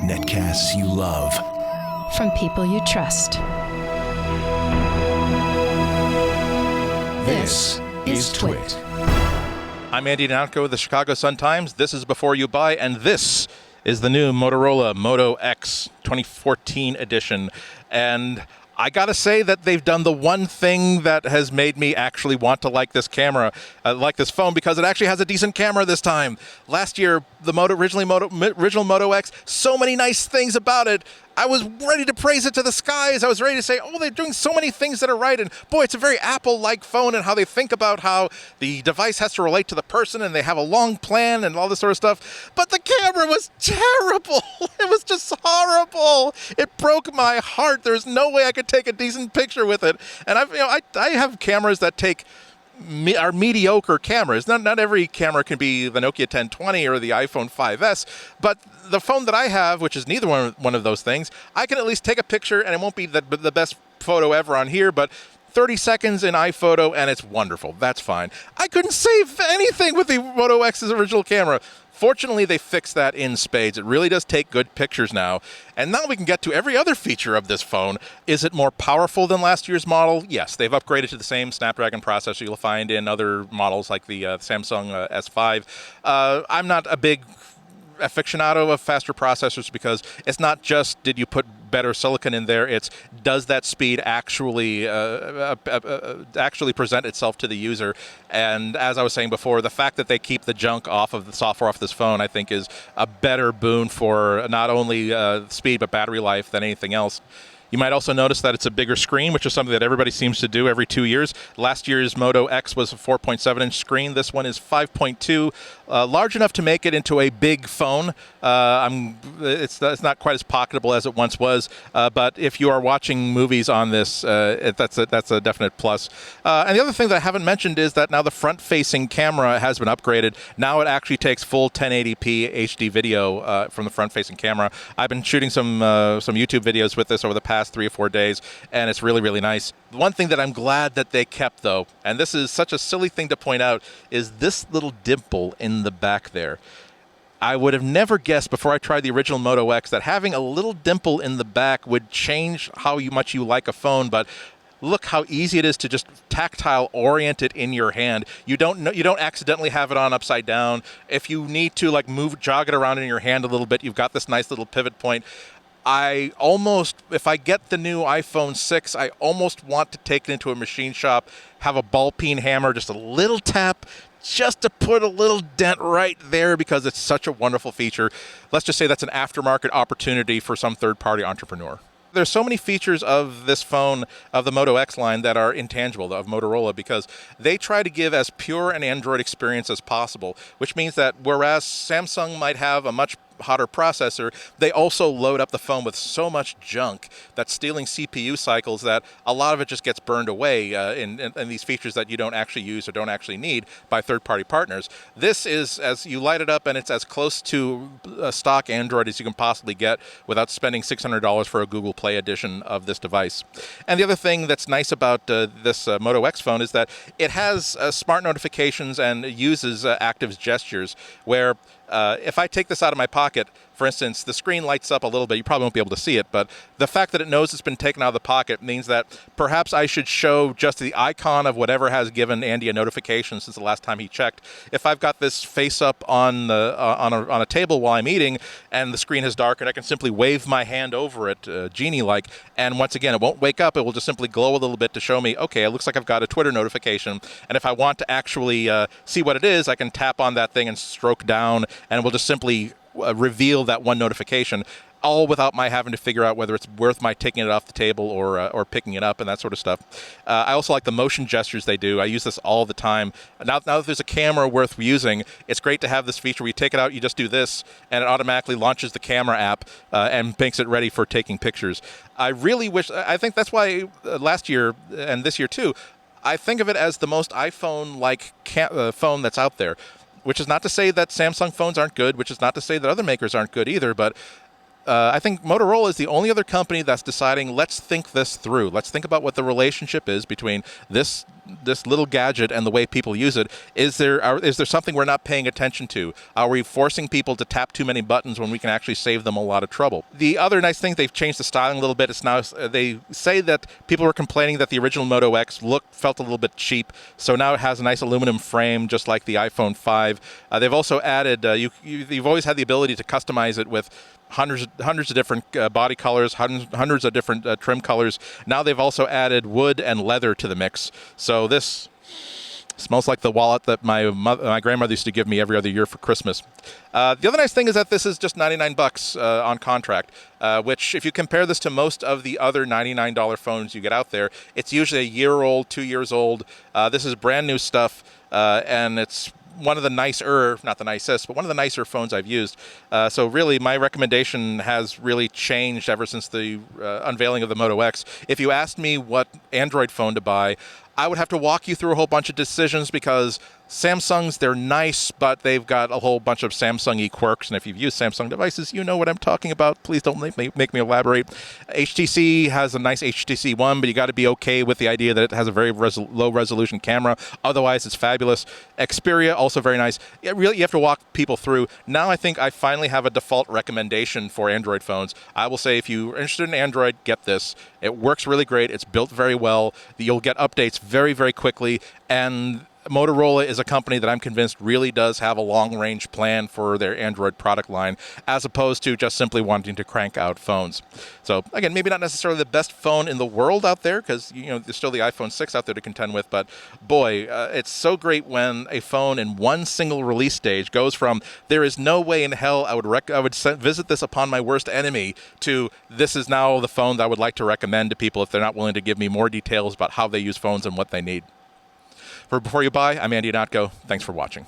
Netcasts you love. From people you trust. This is Twit. I'm Andy Ihnatko of the Chicago Sun-Times. This is Before You Buy, and this is the new Motorola Moto X 2014 edition. And I gotta say that they've done the one thing that has made me actually want to like this camera, like this phone, because it actually has a decent camera this time. Last year, the original Moto X, so many nice things about it. I was ready to praise it to the skies. I was ready to say, oh, they're doing so many things that are right. And boy, it's a very Apple-like phone, and how they think about how the device has to relate to the person, and they have a long plan and all this sort of stuff. But the camera was terrible. It was just horrible. It broke my heart. There's no way I could take a decent picture with it. And I have cameras that are mediocre cameras. Not every camera can be the Nokia 1020 or the iPhone 5S, but the phone that I have, which is neither one of those things, I can at least take a picture, and it won't be the best photo ever on here, but 30 seconds in iPhoto, and it's wonderful. That's fine. I couldn't save anything with the Moto X's original camera. Fortunately, they fixed that in spades. It really does take good pictures now. And now we can get to every other feature of this phone. Is it more powerful than last year's model? Yes, they've upgraded to the same Snapdragon processor you'll find in other models like the Samsung S5. I'm not a big aficionado of faster processors, because it's not just did you put better silicon in there, it's does that speed actually present itself to the user. And as I was saying before, the fact that they keep the junk off of the software off this phone, I think, is a better boon for not only speed but battery life than anything else. You might also notice that it's a bigger screen, which is something that everybody seems to do every 2 years. Last year's Moto X was a 4.7-inch screen. This one is 5.2, large enough to make it into a big phone. It's not quite as pocketable as it once was, but if you are watching movies on this, that's a definite plus. And the other thing that I haven't mentioned is that now the front-facing camera has been upgraded. Now it actually takes full 1080p HD video from the front-facing camera. I've been shooting some YouTube videos with this over the past 3 or 4 days, and it's really, really nice. The one thing that I'm glad that they kept, though, and this is such a silly thing to point out, is this little dimple in the back there. I would have never guessed before I tried the original Moto X that having a little dimple in the back would change how much you like a phone, but look how easy it is to just tactile orient it in your hand. You don't accidentally have it on upside down. If you need to jog it around in your hand a little bit, you've got this nice little pivot point. If I get the new iPhone 6, I almost want to take it into a machine shop, have a ball peen hammer, just a little tap, just to put a little dent right there, because it's such a wonderful feature. Let's just say that's an aftermarket opportunity for some third-party entrepreneur. There's so many features of this phone, of the Moto X line, that are intangible, of Motorola, because they try to give as pure an Android experience as possible, which means that whereas Samsung might have a much hotter processor, they also load up the phone with so much junk that's stealing CPU cycles that a lot of it just gets burned away in these features that you don't actually use or don't actually need by third-party partners. This is, as you light it up, and it's as close to a stock Android as you can possibly get without spending $600 for a Google Play edition of this device. And the other thing that's nice about this Moto X phone is that it has smart notifications and uses active gestures, where if I take this out of my pocket, for instance, the screen lights up a little bit. You probably won't be able to see it, but the fact that it knows it's been taken out of the pocket means that perhaps I should show just the icon of whatever has given Andy a notification since the last time he checked. If I've got this face up on a table while I'm eating and the screen is dark, and I can simply wave my hand over it, genie-like, and once again, it won't wake up. It will just simply glow a little bit to show me, okay, it looks like I've got a Twitter notification. And if I want to actually see what it is, I can tap on that thing and stroke down, and it will just simply reveal that one notification, all without my having to figure out whether it's worth my taking it off the table or picking it up and that sort of stuff. I also like the motion gestures they do. I use this all the time. Now that there's a camera worth using, it's great to have this feature where you take it out, you just do this, and it automatically launches the camera app and makes it ready for taking pictures. I think that's why last year and this year too, I think of it as the most iPhone-like phone that's out there. Which is not to say that Samsung phones aren't good, which is not to say that other makers aren't good either, but I think Motorola is the only other company that's deciding, let's think this through. Let's think about what the relationship is between this this little gadget and the way people use it. Is there something we're not paying attention to? Are we forcing people to tap too many buttons when we can actually save them a lot of trouble? The other nice thing, they've changed the styling a little bit. It's now they say that people were complaining that the original Moto X felt a little bit cheap, so now it has a nice aluminum frame, just like the iPhone 5. They've also added you've always had the ability to customize it with hundreds of different body colors, hundreds of different trim colors. Now they've also added wood and leather to the mix. So this smells like the wallet that my grandmother used to give me every other year for Christmas. The other nice thing is that this is just $99 on contract, which if you compare this to most of the other $99 phones you get out there, it's usually a year old, 2 years old. This is brand new stuff, and it's one of the nicer, not the nicest, but one of the nicer phones I've used. So really, my recommendation has really changed ever since the unveiling of the Moto X. If you asked me what Android phone to buy, I would have to walk you through a whole bunch of decisions because Samsungs, they're nice, but they've got a whole bunch of Samsung-y quirks. And if you've used Samsung devices, you know what I'm talking about. Please don't make me elaborate. HTC has a nice HTC One, but you got to be okay with the idea that it has a very low-resolution camera. Otherwise, it's fabulous. Xperia, also very nice. You have to walk people through. Now I think I finally have a default recommendation for Android phones. I will say if you're interested in Android, get this. It works really great. It's built very well. You'll get updates very, very quickly. And Motorola is a company that I'm convinced really does have a long-range plan for their Android product line, as opposed to just simply wanting to crank out phones. So again, maybe not necessarily the best phone in the world out there, because there's still the iPhone 6 out there to contend with. But boy, it's so great when a phone in one single release stage goes from "there is no way in hell I would visit this upon my worst enemy" to "this is now the phone that I would like to recommend to people if they're not willing to give me more details about how they use phones and what they need." For Before You Buy, I'm Andy Ihnatko. Thanks for watching.